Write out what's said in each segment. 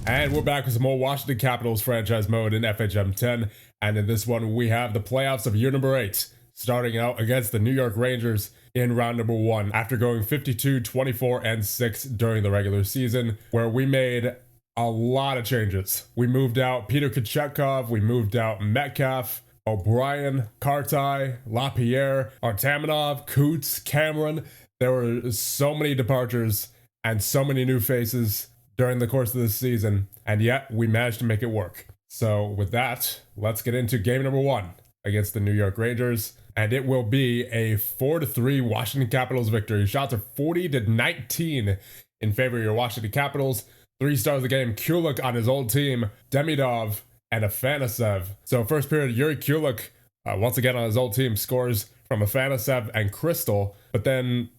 And we're back with some more Washington Capitals franchise mode in FHM 10. And in this one, we have the playoffs of year number 8, starting out against the New York Rangers in round number 1 after going 52, 24, and 6 during the regular season, where we made a lot of changes. We moved out Peter Kochetkov, we moved out Metcalf, O'Brien, Kartai, LaPierre, Artamanov, Coots, Cameron. There were so many departures and so many new faces during the course of this season, and yet we managed to make it work. So with that, let's get into game number 1 against the New York Rangers, and it will be a 4-3 Washington Capitals victory. Shots are 40-19 in favor of your Washington Capitals. 3 stars of the game, Kulik on his old team, Demidov, and Afanasev. So first period, Yuri Kulik, once again on his old team, scores from Afanasev and Crystal, but then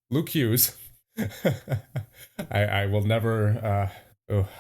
Luke Hughes. I will never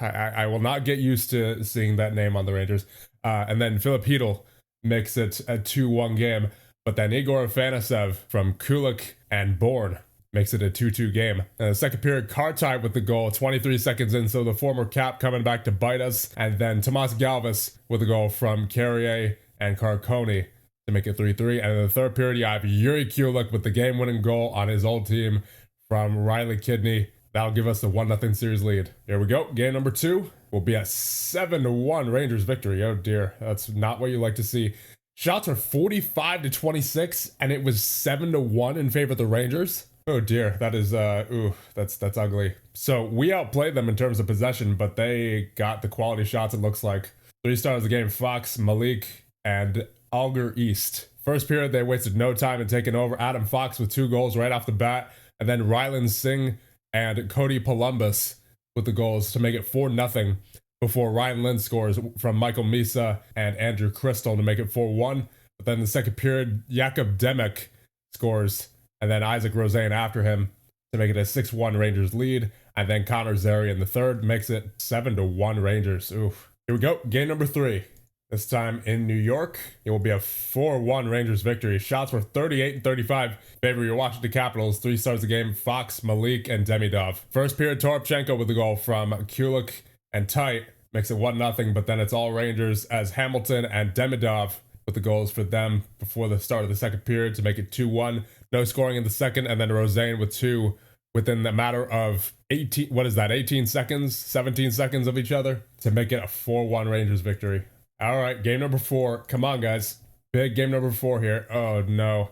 I will not get used to seeing that name on the Rangers. And then Philip Hedl makes it a 2-1 game, but then Igor Afanasev from Kulik and Bourne makes it a 2-2 game. And the second period, Kartai with the goal, 23 seconds in, so the former Cap coming back to bite us. And then Tomas Galvis with a goal from Carrier and Carconi to make it 3-3. And in the third period, you have Yuri Kulik with the game-winning goal on his old team from Riley Kidney. That'll give us the 1-0 series lead. Here we go. Game number 2 will be a 7-1 Rangers victory. Oh dear, that's not what you like to see. Shots are 45-26, and it was 7-1 in favor of the Rangers. Oh dear, that is that's ugly. So we outplayed them in terms of possession, but they got the quality shots. It looks like 3 stars of the game: Fox, Malik, and Alger East. First period, they wasted no time in taking over. Adam Fox with 2 goals right off the bat, and then Ryland Singh and Cody Columbus with the goals to make it 4-0 before Ryan Lynn scores from Michael Misa and Andrew Crystal to make it 4-1. But then in the second period, Jakub Demek scores, and then Isaac Rosen after him to make it a 6-1 Rangers lead. And then Connor Zary in the third makes it 7-1 Rangers. Oof. Here we go. Game number 3. This time in New York, it will be a 4-1 Rangers victory. Shots were 38-35. Favor your Washington Capitals. 3 stars of the game: Fox, Malik, and Demidov. First period, Toropchenko with the goal from Kulik and Tite makes it 1-0, but then it's all Rangers as Hamilton and Demidov with the goals for them before the start of the second period to make it 2-1. No scoring in the second, and then Rosen with 2 within the matter of 18 seconds, 17 seconds of each other to make it a 4-1 Rangers victory. All right, game number 4. Come on, guys. Big game number 4 here. Oh, no.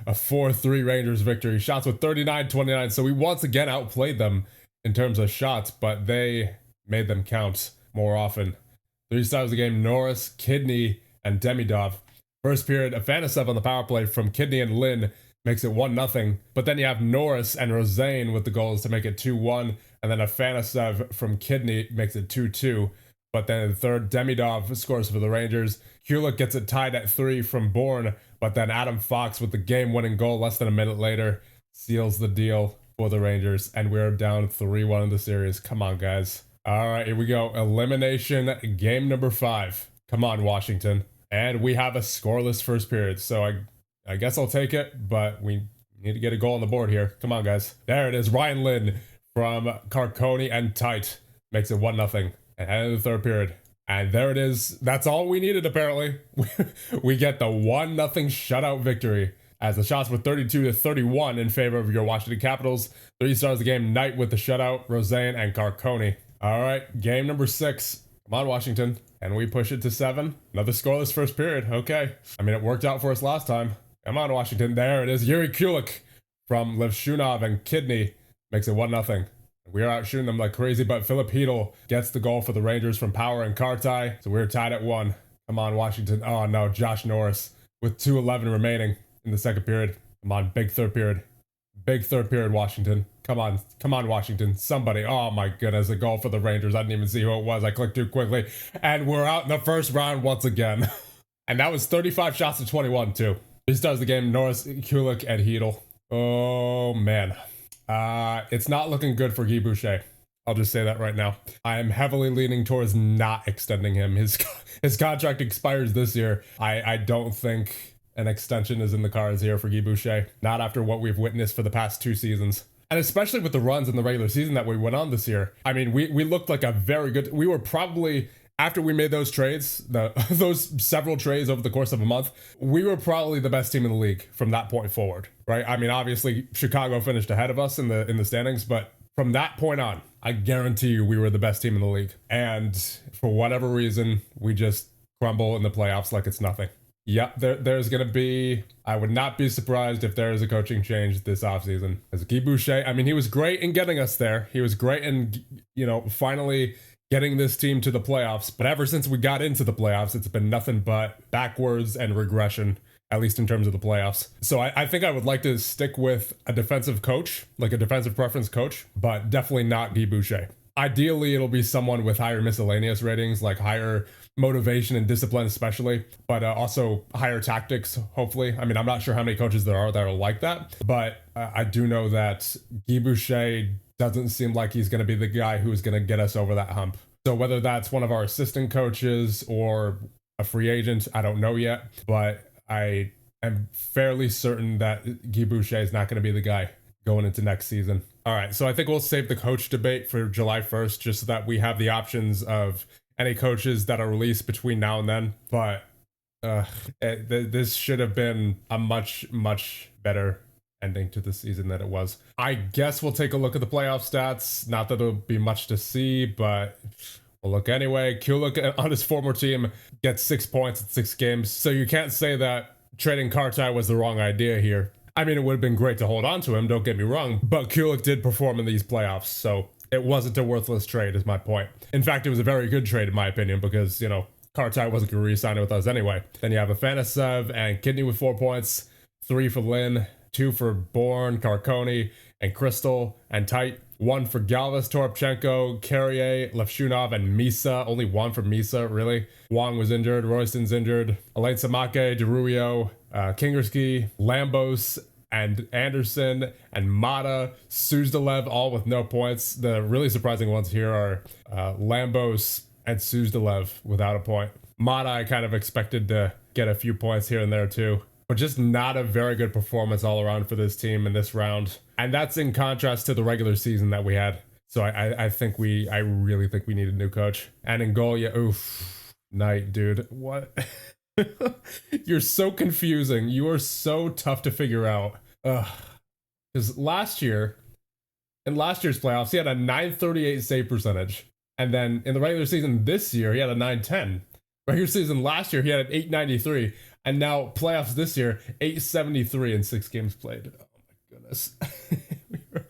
A 4-3 Rangers victory. Shots with 39-29. So we once again outplayed them in terms of shots, but they made them count more often. 3 stars of the game: Norris, Kidney, and Demidov. First period, Afanasev on the power play from Kidney and Lynn makes it 1-0. But then you have Norris and Rosen with the goals to make it 2-1. And then Afanasev from Kidney makes it 2-2. But then in the third, Demidov scores for the Rangers. Kulik gets it tied at 3 from Bourne, but then Adam Fox with the game-winning goal less than a minute later seals the deal for the Rangers, and we're down 3-1 in the series. Come on, guys. All right, here we go. Elimination game number 5. Come on, Washington. And we have a scoreless first period, so I guess I'll take it, but we need to get a goal on the board here. Come on, guys. There it is. Ryan Lynn from Carconi and Tite makes it 1-0. And head into the third period. And there it is. That's all we needed, apparently. We get the 1-0 shutout victory as the shots were 32-31 in favor of your Washington Capitals. 3 stars of the game: Knight with the shutout, Rosen, and Carconi. All right, game number 6. Come on, Washington. And we push it to 7. Another scoreless first period. Okay. I mean, it worked out for us last time. Come on, Washington. There it is. Yuri Kulik from Levshunov and Kidney makes it 1-0. We are out shooting them like crazy, but Philip Hedl gets the goal for the Rangers from Power and Kartai, so we're tied at 1. Come on, Washington. Oh no, Josh Norris with 2:11 remaining in the second period. Come on, big third period. Big third period, Washington. Come on, Washington. Somebody. Oh my goodness, a goal for the Rangers. I didn't even see who it was. I clicked too quickly. And we're out in the first round once again. And that was 35 shots to 21 too. 3 stars of the game: Norris, Kulik, and Hedl. Oh man. It's not looking good for Guy Boucher. I'll just say that right now. I am heavily leaning towards not extending him. His contract expires this year. I don't think an extension is in the cards here for Guy Boucher. Not after what we've witnessed for the past 2 seasons. And especially with the runs in the regular season that we went on this year. I mean, we looked like a very good, we were probably, after we made those trades, those several trades over the course of a month, we were probably the best team in the league from that point forward, right? I mean, obviously Chicago finished ahead of us in the standings, but from that point on, I guarantee you we were the best team in the league. And for whatever reason, we just crumble in the playoffs like it's nothing. Yep, there's going to be, I would not be surprised if there is a coaching change this offseason. As Guy Boucher, I mean, he was great in getting us there. He was great in, finally getting this team to the playoffs. But ever since we got into the playoffs, it's been nothing but backwards and regression, at least in terms of the playoffs. So I think I would like to stick with a defensive coach, like a defensive preference coach, but definitely not Guy Boucher. Ideally, it'll be someone with higher miscellaneous ratings, like higher motivation and discipline especially, but also higher tactics, hopefully. I mean, I'm not sure how many coaches there are that are like that, but I do know that Guy Boucher doesn't seem like he's going to be the guy who's going to get us over that hump. So whether that's one of our assistant coaches or a free agent, I don't know yet, but I am fairly certain that Guy Boucher is not going to be the guy going into next season. All right, so I think we'll save the coach debate for July 1st, just so that we have the options of any coaches that are released between now and then. But this should have been a much, much better ending to the season than it was. I guess we'll take a look at the playoff stats. Not that there'll be much to see, but we'll look anyway. Kulik on his former team gets 6 points in 6 games. So you can't say that trading Kartai was the wrong idea here. I mean, it would have been great to hold on to him, don't get me wrong, but Kulik did perform in these playoffs, so it wasn't a worthless trade, is my point. In fact, it was a very good trade, in my opinion, because, Kartai wasn't going to re-sign with us anyway. Then you have Afanasev and Kidney with 4 points, 3 for Lynn, 2 for Bourne, Carconi, and Crystal, and Tite. 1 for Galvis, Toropchenko, Carrier, Levshunov, and Misa. Only 1 for Misa, really. Wong was injured, Royston's injured. Elaine Samake, DeRuio, Kingersky, Lambos, and Anderson, and Mata, Suzdalev, all with no points. The really surprising ones here are Lambos and Suzdalev without a point. Mata, I kind of expected to get a few points here and there too, but just not a very good performance all around for this team in this round. And that's in contrast to the regular season that we had. So I really think we need a new coach. And in goal, oof, Knight, dude, what? You're so confusing. You are so tough to figure out. Because in last year's playoffs, he had a 938 save percentage. And then in the regular season this year, he had a 910. Regular season last year, he had an 893. And now playoffs this year, 873 in 6 games played. Oh my goodness.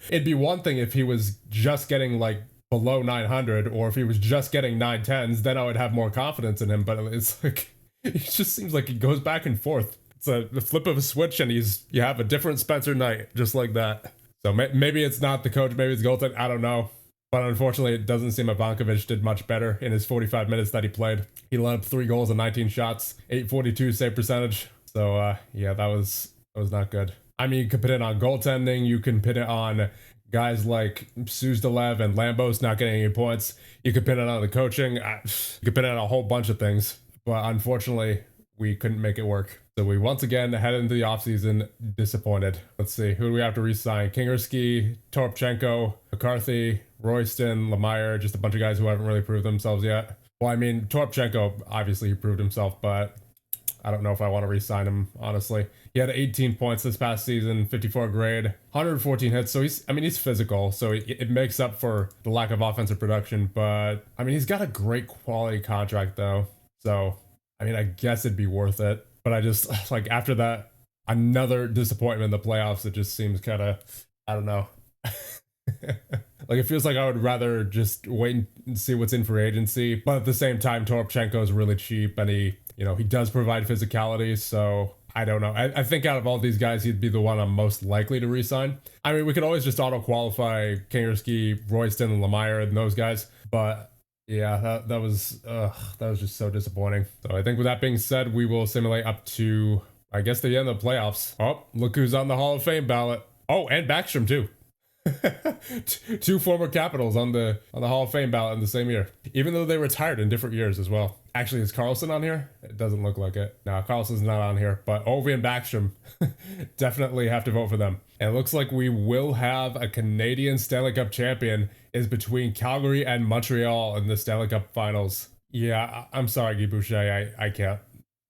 It'd be one thing if he was just getting like below 900, or if he was just getting 910s, then I would have more confidence in him. But it's like, it just seems like he goes back and forth. It's the flip of a switch, and you have a different Spencer Knight, just like that. So maybe it's not the coach, maybe it's Golden, I don't know. But unfortunately, it doesn't seem Ivankovic did much better in his 45 minutes that he played. He let up 3 goals and 19 shots, 842 save percentage. So yeah, that was not good. I mean, you can put it on goaltending, you can pin it on guys like Suzdalev and Lambos not getting any points. You could pin it on the coaching. You could pin it on a whole bunch of things. But unfortunately, we couldn't make it work. So we once again head into the offseason disappointed. Let's see, who do we have to re-sign? Kingersky, Toropchenko, McCarthy, Royston, Lemire, just a bunch of guys who haven't really proved themselves yet. Well, I mean, Toropchenko, obviously he proved himself, but I don't know if I want to re-sign him, honestly. He had 18 points this past season, 54 grade, 114 hits, so he's physical, so it makes up for the lack of offensive production, but, I mean, he's got a great quality contract, though. So, I mean, I guess it'd be worth it. But I just, like, after that, another disappointment in the playoffs, it just seems kind of, I don't know. Like, it feels like I would rather just wait and see what's in for agency. But at the same time, Toropchenko is really cheap, and he does provide physicality. So, I don't know. I think out of all these guys, he'd be the one I'm most likely to re-sign. I mean, we could always just auto-qualify Kingersky, Royston, and Lemire, and those guys. But yeah, that was just so disappointing. So I think with that being said, we will simulate up to, I guess, the end of the playoffs. Oh, look who's on the Hall of Fame ballot. Oh, and Backstrom too. Two former Capitals on the Hall of Fame ballot in the same year, even though they retired in different years as well. Actually, is Carlson on here? It doesn't look like it. No, Carlson's not on here, but Ovi and Backstrom definitely have to vote for them. And it looks like we will have a Canadian Stanley Cup champion is between Calgary and Montreal in the Stanley Cup Finals. Yeah, I'm sorry, Guy Boucher. I can't.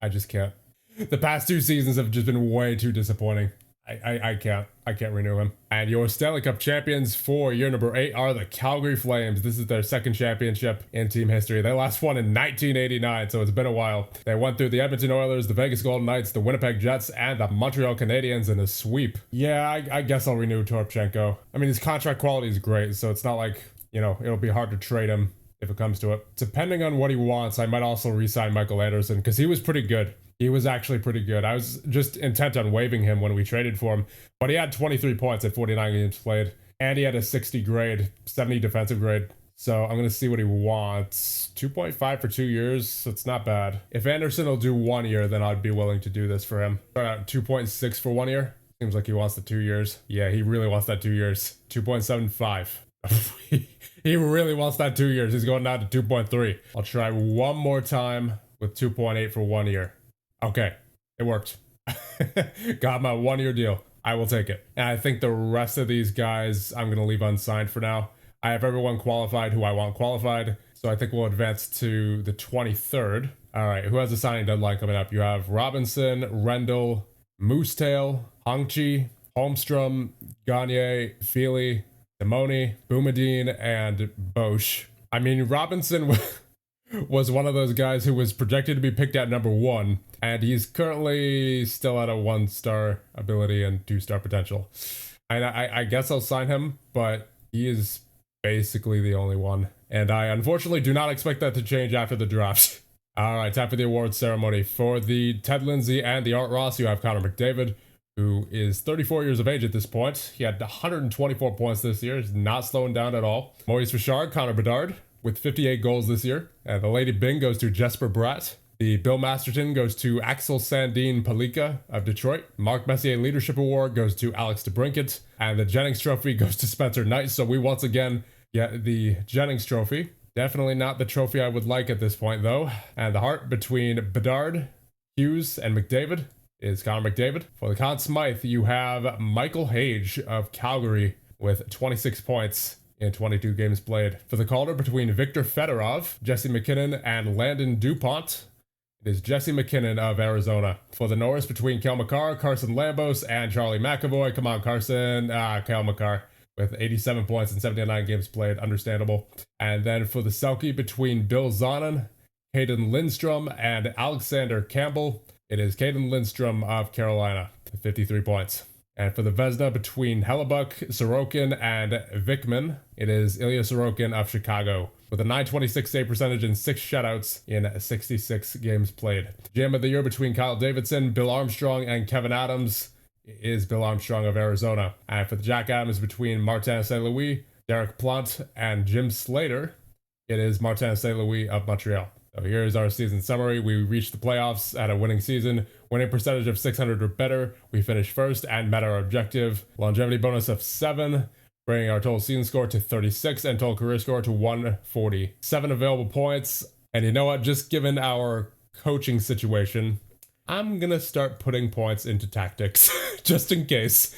I just can't. The past 2 seasons have just been way too disappointing. I can't renew him. And your Stanley Cup champions for year number 8 are the Calgary Flames. This is their second championship in team history. They last won in 1989, so it's been a while. They went through the Edmonton Oilers, the Vegas Golden Knights, the Winnipeg Jets, and the Montreal Canadiens in a sweep. Yeah, I guess I'll renew Torpchenko. I mean, his contract quality is great, so it's not like, you know, it'll be hard to trade him if it comes to it. Depending on what he wants, I might also re-sign Michael Anderson, because he was pretty good. He was actually pretty good. I was just intent on waiving him when we traded for him, but he had 23 points at 49 games played, and he had a 60 grade, 70 defensive grade. So I'm going to see what he wants. 2.5 for 2 years, so it's not bad. If Anderson will do 1 year, then I'd be willing to do this for him. 2.6 for 1 year. Seems like he wants the 2 years. Yeah, he really wants that 2 years. 2.75. He really wants that 2 years. He's going down to 2.3. I'll try one more time with 2.8 for 1 year. Okay, it worked. Got my 1 year deal. I will take it. And I think the rest of these guys I'm going to leave unsigned for now. I have everyone qualified who I want qualified. So I think we'll advance to the 23rd. All right, who has a signing deadline coming up? You have Robinson, Rendell, Moosetail, Hongchi, Holmstrom, Gagne, Feely, Simone, Boumadine, and Bosch. I mean, Robinson was one of those guys who was projected to be picked at number 1, and he's currently still at a 1-star ability and 2-star potential. And I guess I'll sign him, but he is basically the only one. And I unfortunately do not expect that to change after the draft. All right, time for the awards ceremony. For the Ted Lindsay and the Art Ross, you have Connor McDavid, who is 34 years of age at this point. He had 124 points this year. He's not slowing down at all. Maurice Richard, Connor Bedard, with 58 goals this year. And the Lady Bing goes to Jesper Bratt. The Bill Masterton goes to Axel Sandin Palika of Detroit. Mark Messier Leadership Award goes to Alex DeBrincat. And the Jennings Trophy goes to Spencer Knight. So we once again get the Jennings Trophy. Definitely not the trophy I would like at this point, though. And the heart between Bedard, Hughes, and McDavid is Connor McDavid. For the Conn Smythe, you have Michael Hage of Calgary with 26 points in 22 games played. For the Calder between Victor Fedorov, Jesse McKinnon, and Landon DuPont, it is Jesse McKinnon of Arizona. For the Norris between Kel McCarr, Carson Lambos, and Charlie McAvoy. Come on, Carson. Kel McCarr with 87 points in 79 games played. Understandable. And then for the Selke between Bill Zonin, Caden Lindstrom, and Alexander Campbell, it is Caden Lindstrom of Carolina with 53 points. And for the Vezina between Hellebuck, Sorokin, and Vikman, it is Ilya Sorokin of Chicago with a 926 save percentage and 6 shutouts in 66 games played. GM of the Year between Kyle Davidson, Bill Armstrong, and Kevin Adams is Bill Armstrong of Arizona. And for the Jack Adams between Martin St. Louis, Derek Plant, and Jim Slater, it is Martin St. Louis of Montreal. So here's our season summary. We reached the playoffs at a winning season. Winning percentage of 600 or better. We finished first and met our objective. Longevity bonus of 7, bringing our total season score to 36 and total career score to 140. 7 available points. And you know what? Just given our coaching situation, I'm going to start putting points into tactics just in case.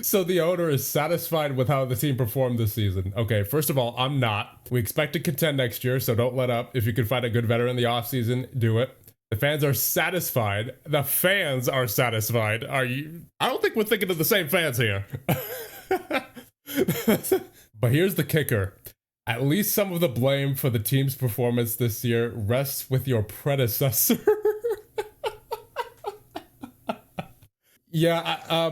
So the owner is satisfied with how the team performed this season. Okay, first of all, I'm not. We expect to contend next year, so don't let up. If you can find a good veteran in the offseason, do it. The fans are satisfied. The fans are satisfied. Are you? I don't think we're thinking of the same fans here. But here's the kicker. At least some of the blame for the team's performance this year rests with your predecessor. Yeah,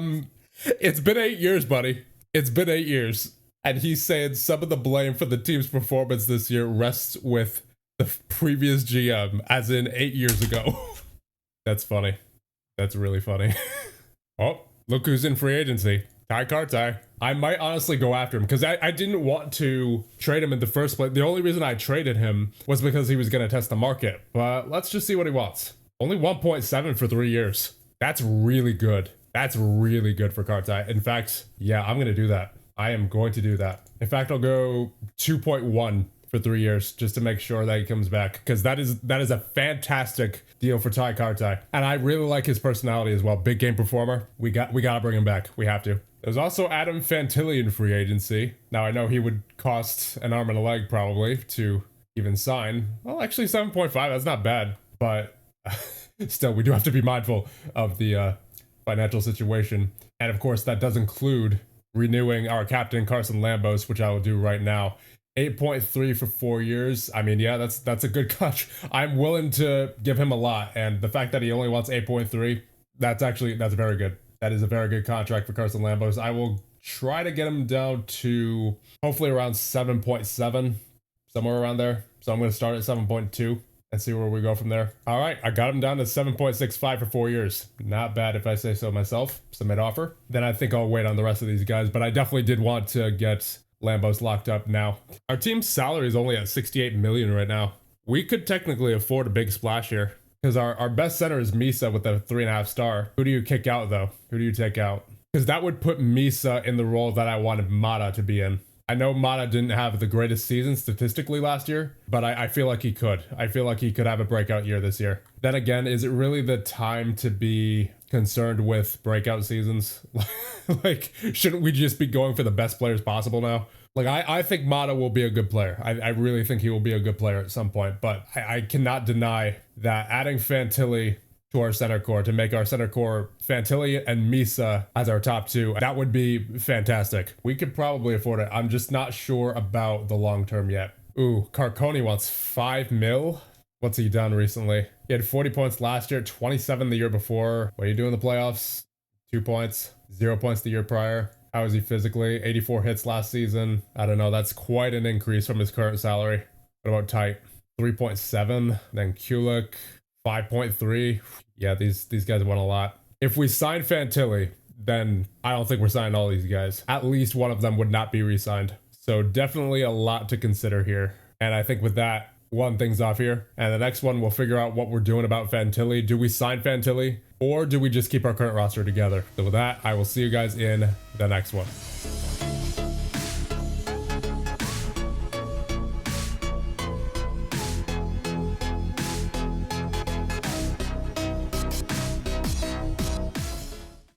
it's been 8 years, buddy. It's been 8 years. And he's saying some of the blame for the team's performance this year rests with the previous GM, as in 8 years ago. That's funny. That's really funny. Oh, look who's in free agency. Ty Kartai. I might honestly go after him because I didn't want to trade him in the first place. The only reason I traded him was because he was going to test the market. But let's just see what he wants. Only 1.7 for 3 years. That's really good. That's really good for Kartai. In fact, yeah, I'm going to do that. I am going to do that. In fact, I'll go 2.1 for 3 years just to make sure that he comes back, because that is a fantastic deal for Ty Kartai. And I really like his personality as well. Big game performer. We got to bring him back. We have to. There's also Adam Fantilli in free agency. Now I know he would cost an arm and a leg probably to even sign. Well, actually 7.5, that's not bad, but still we do have to be mindful of the financial situation. And of course that does include renewing our captain Carson Lambos, which I will do right now. 8.3 for 4 years. I mean, yeah, that's a good catch. I'm willing to give him a lot, and the fact that he only wants 8.3, that's very good. That is a very good contract for Carson Lambos. I will try to get him down to hopefully around 7.7, somewhere around there. So I'm going to start at 7.2 and see where we go from there. All right, I got him down to 7.65 for 4 years. Not bad if I say so myself. Submit offer. Then I think I'll wait on the rest of these guys, but I definitely did want to get Lambos locked up now. Our team's salary is only at 68 million right now. We could technically afford a big splash here, because our best center is Misa with a 3.5 star. Who do you kick out though? Who do you take out? Because that would put Misa in the role that I wanted Mata to be in. I know Mata didn't have the greatest season statistically last year, but I feel like he could. I feel like he could have a breakout year this year. Then again, is it really the time to be concerned with breakout seasons? Like, shouldn't we just be going for the best players possible now? Like, I think Mata will be a good player. I really think he will be a good player at some point, but I cannot deny that adding Fantilli to our center core, to make our center core Fantilli and Misa as our top two, that would be fantastic. We could probably afford it. I'm just not sure about the long term yet. Ooh, Carconi wants 5 mil. What's he done recently? He had 40 points last year, 27 the year before. What are you doing in the playoffs? 2 points, 0 points the year prior. How is he physically? 84 hits last season. I don't know. That's quite an increase from his current salary. What about Tight? 3.7. Then Kulik, 5.3. Yeah, these guys won a lot. If we sign Fantilli, then I don't think we're signing all these guys. At least one of them would not be re-signed. So definitely a lot to consider here. And I think with that, one thing's off here. And the next one, we'll figure out what we're doing about Fantilli. Do we sign Fantilli, or do we just keep our current roster together? So with that, I will see you guys in the next one.